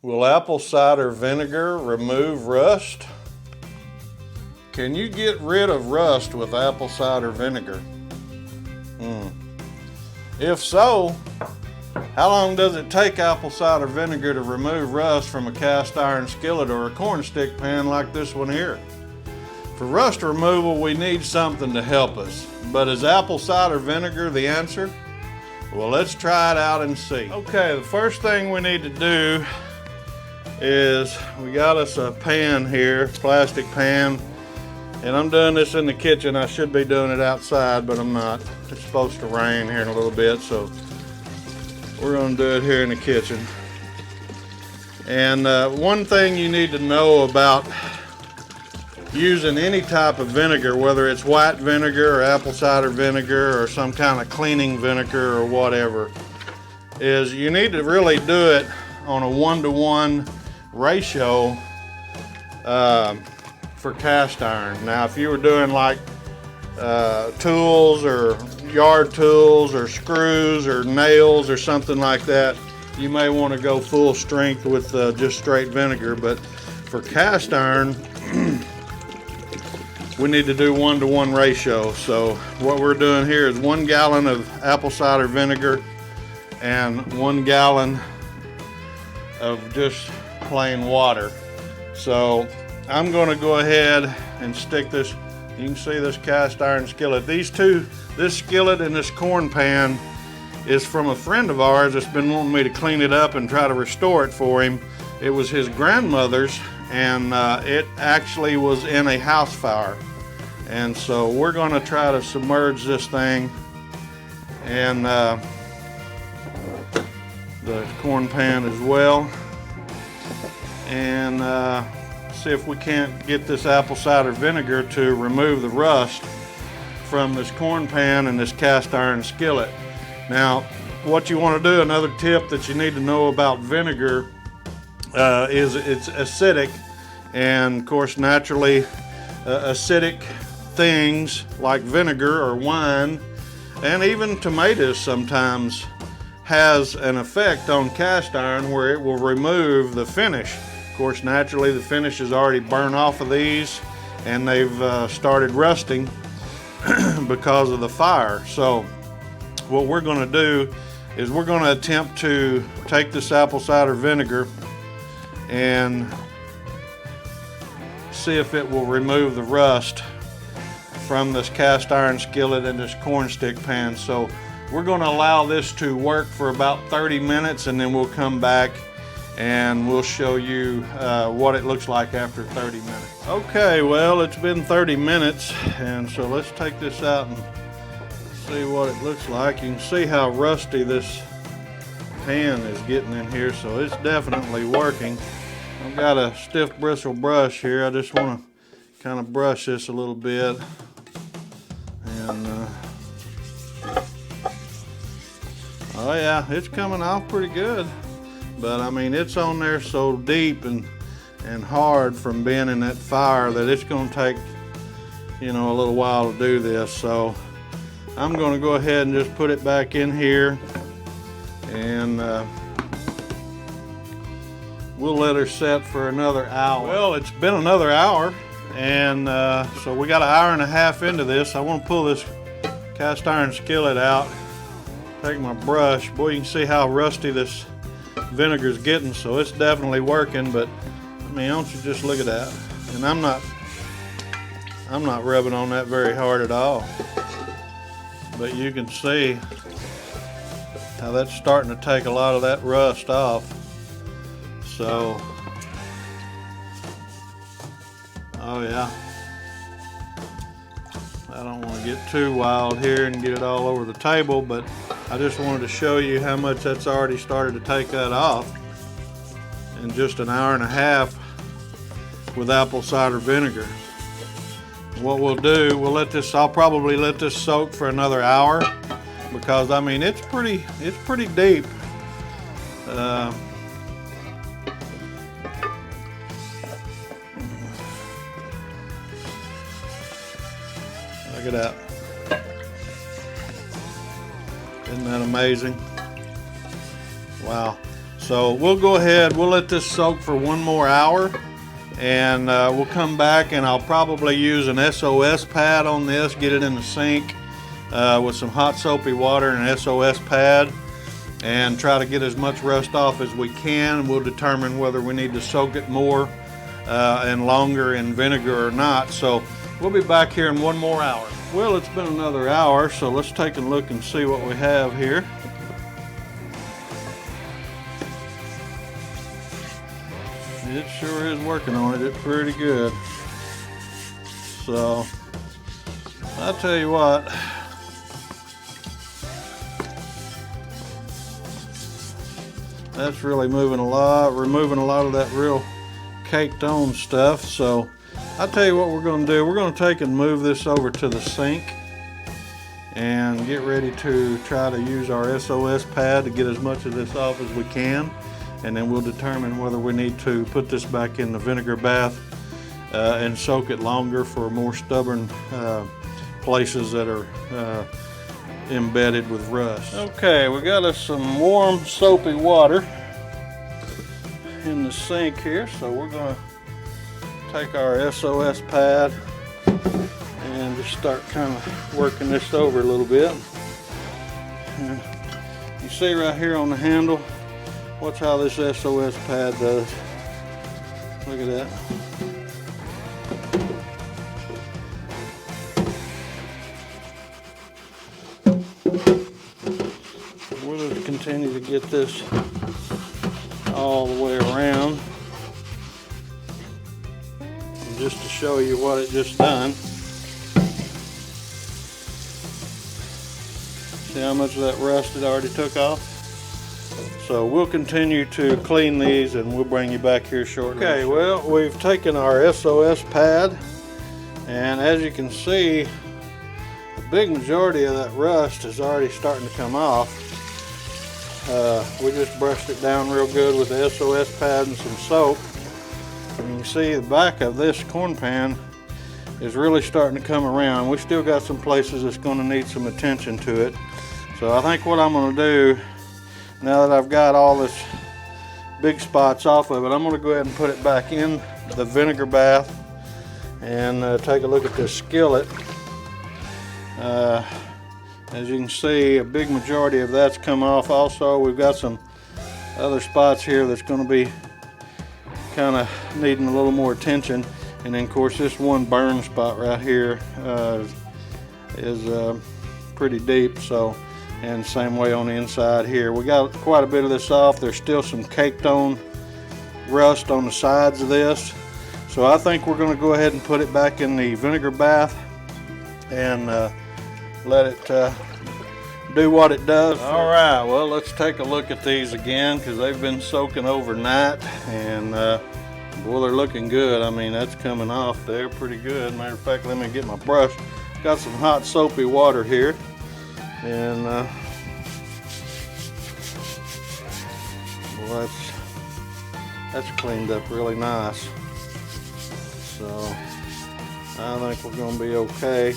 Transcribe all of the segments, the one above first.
Will apple cider vinegar remove rust? Can you get rid of rust with apple cider vinegar? If so, how long does it take apple cider vinegar to remove rust from a cast iron skillet or a corn stick pan like this one here? For rust removal, we need something to help us. But is apple cider vinegar the answer? Well, let's try it out and see. Okay, the first thing we need to do is we got us a pan here, plastic pan, and I'm doing this in the kitchen. I should be doing it outside, but I'm not. It's supposed to rain here in a little bit, so we're gonna do it here in the kitchen. And one thing you need to know about using any type of vinegar, whether it's white vinegar or apple cider vinegar or some kind of cleaning vinegar or whatever, is you need to really do it on a 1-to-1 ratio for cast iron. Now, if you were doing like tools or yard tools or screws or nails or something like that, you may want to go full strength with just straight vinegar. But for cast iron, we need to do 1-to-1 ratio. So what we're doing here is 1 gallon of apple cider vinegar and 1 gallon of just plain water. So I'm going to go ahead and stick this. You can see this cast iron skillet. This skillet and this corn pan is from a friend of ours that's been wanting me to clean it up and try to restore it for him. It was his grandmother's, and it actually was in a house fire. And so we're going to try to submerge this thing and the corn pan as well, and see if we can't get this apple cider vinegar to remove the rust from this corn pan and this cast iron skillet. Now, what you want to do, another tip that you need to know about vinegar is it's acidic, and of course naturally acidic things like vinegar or wine and even tomatoes sometimes has an effect on cast iron where it will remove the finish. Of course, naturally the finish is already burned off of these and they've started rusting because of the fire. So what we're going to do is we're going to attempt to take this apple cider vinegar and see if it will remove the rust from this cast iron skillet and this corn stick pan. So we're going to allow this to work for about 30 minutes and then we'll come back and we'll show you what it looks like after 30 minutes. Okay, well, it's been 30 minutes, and so let's take this out and see what it looks like. You can see how rusty this pan is getting in here, so it's definitely working. I've got a stiff bristle brush here. I just want to kind of brush this a little bit, and oh yeah, it's coming off pretty good. But I mean, it's on there so deep and hard from being in that fire that it's going to take, you know, a little while to do this. So I'm going to go ahead and just put it back in here, and we'll let her set for another hour. Well, it's been another hour, and so we got an hour and a half into this. I want to pull this cast iron skillet out, take my brush. Boy, you can see how rusty this vinegar's getting, so it's definitely working. But I mean, don't you just look at that? And I'm not rubbing on that very hard at all, but you can see how that's starting to take a lot of that rust off. So oh yeah, I don't want to get too wild here and get it all over the table, but I just wanted to show you how much that's already started to take that off in just an hour and a half with apple cider vinegar. What we'll do, I'll probably let this soak for another hour, because I mean, it's pretty deep. Look at that. Isn't that amazing? Wow. So we'll go ahead, we'll let this soak for 1 more hour, and we'll come back, and I'll probably use an SOS pad on this, get it in the sink with some hot soapy water and an SOS pad, and try to get as much rust off as we can. We'll determine whether we need to soak it more and longer in vinegar or not. So we'll be back here in 1 more hour. Well, it's been another hour, so let's take a look and see what we have here. It sure is working on it. It's pretty good. So I'll tell you what, that's really moving a lot, removing a lot of that real caked on stuff. So I'll tell you what we're going to do. We're going to take and move this over to the sink and get ready to try to use our SOS pad to get as much of this off as we can. And then we'll determine whether we need to put this back in the vinegar bath and soak it longer for more stubborn places that are embedded with rust. Okay, we got us some warm soapy water in the sink here, so we're going to take our SOS pad and just start kind of working this over a little bit. And you see right here on the handle, watch how this SOS pad does. Look at that. We'll just continue to get this all the way around. And just to show you what it just done. See how much of that rust it already took off? So we'll continue to clean these and we'll bring you back here shortly. Okay, well, we've taken our SOS pad, and as you can see, the big majority of that rust is already starting to come off. We just brushed it down real good with the SOS pad and some soap. And you can see the back of this corn pan is really starting to come around. We still got some places that's going to need some attention to it. So I think what I'm going to do, now that I've got all this big spots off of it, I'm going to go ahead and put it back in the vinegar bath and take a look at this skillet. As you can see, a big majority of that's come off. Also, we've got some other spots here that's going to be kind of needing a little more attention. And then of course this one burn spot right here is pretty deep. So, and same way on the inside here. We got quite a bit of this off. There's still some caked on rust on the sides of this. So I think we're going to go ahead and put it back in the vinegar bath and let it do what it does. All right, well, let's take a look at these again because they've been soaking overnight, and boy, they're looking good. I mean, that's coming off there pretty good. Matter of fact, let me get my brush. Got some hot soapy water here, and well, that's cleaned up really nice. So I think we're going to be okay.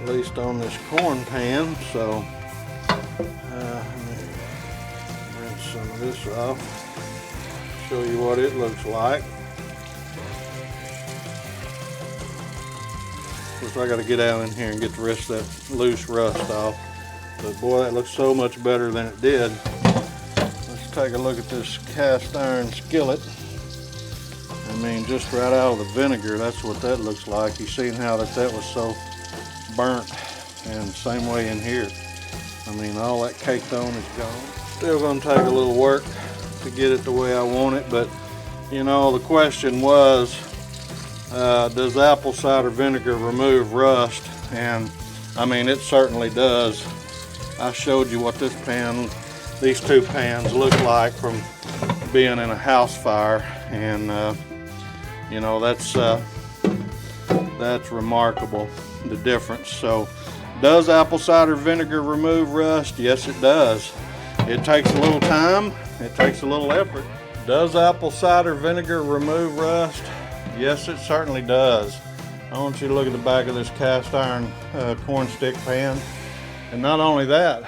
At least on this corn pan. So let me rinse some of this off, show you what it looks like. Of course, I got to get out in here and get the rest of that loose rust off. But boy, that looks so much better than it did. Let's take a look at this cast iron skillet. I mean, just right out of the vinegar, that's what that looks like. You seen how that was so burnt, and same way in here. I mean, all that caked on is gone. Still going to take a little work to get it the way I want it, but you know, the question was, does apple cider vinegar remove rust? And I mean, it certainly does. I showed you what these two pans look like from being in a house fire, and you know, that's remarkable, the difference. So, does apple cider vinegar remove rust? Yes, it does. It takes a little time, it takes a little effort. Does apple cider vinegar remove rust? Yes, it certainly does. I want you to look at the back of this cast iron corn stick pan. And not only that,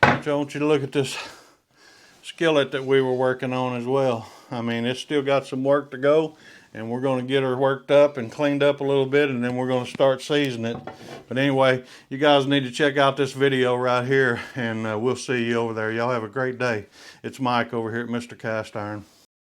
I want you to look at this skillet that we were working on as well. I mean, it's still got some work to go, and we're going to get her worked up and cleaned up a little bit, and then we're going to start seasoning it. But anyway, you guys need to check out this video right here, and we'll see you over there. Y'all have a great day. It's Mike over here at Mr. Cast Iron.